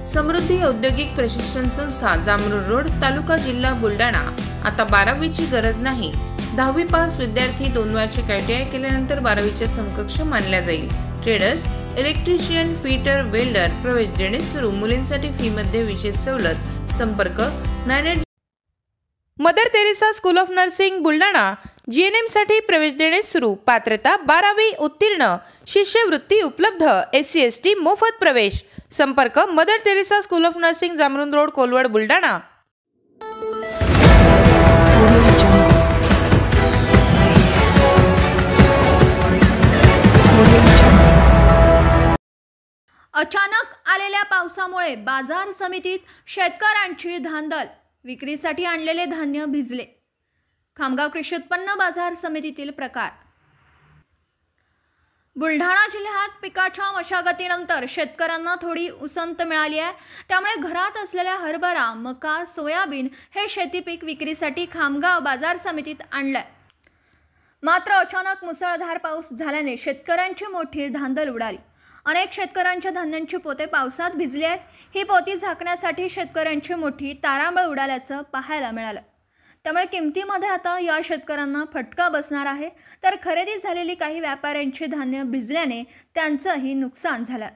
समृद्धी औद्योगिक प्रशिक्षण संस्था जामरुड रोड तालुका जिल्हा बुलढाणा। आता 12वीची गरज नाही। 10वी पास विद्यार्थी 2 वार्षिक ITI केल्यानंतर 12वीच्या समकक्ष मानल्या जाईल। ट्रेडर्स, इलेक्ट्रिशियन, फिटर, वेल्डर प्रवेश देणे सुरू। मुलींसाठी फी मध्ये विशेष सवलत। संपर्क 98 Mother Teresa school of Nursing Buldhana. GNM साठी प्रवेश देणे सुरू। पात्रता 12वी उत्तीर्ण। शिष्यवृत्ती उपलब्ध। SC ST मोफत प्रवेश। संपर्क mother Teresa school of nursing Jamrud road Kolwad Buldhana. अचानक आलेल्या पावसामुळे बाजार समितीत शेतकऱ्यांची धांदल। विक्रीसाठी आणलेले धान्य भिजले। खामगाव कृषी उत्पन्न बाजार समितीतील प्रकार। बुलढाणा जिल्ह्यात पिकाच्या मशागतीनंतर शेतकऱ्यांना थोडी उसंत मिळाली आहे। त्यामुळे घरात असलेल्या हरभरा, मका, सोयाबीन हे शेती पीक विक्रीसाठी खामगाव बाजार समितीत आणलंय। मात्र अचानक मुसळधार पाऊस झाल्याने शेतकऱ्यांची मोठी धांदल उडाली। अनेक शेतकऱ्यांच्या धान्यांची पोते पावसात भिजली आहेत। ही पोती झाकण्यासाठी शेतकऱ्यांची मोठी तारांबळ उडाल्याचं पाहायला मिळालं। त्यामुळे किमतीमध्ये आता या शेतकऱ्यांना फटका बसणार आहे। तर खरेदी झालेली काही व्यापाऱ्यांची धान्य भिजल्याने त्यांचंही नुकसान झालं।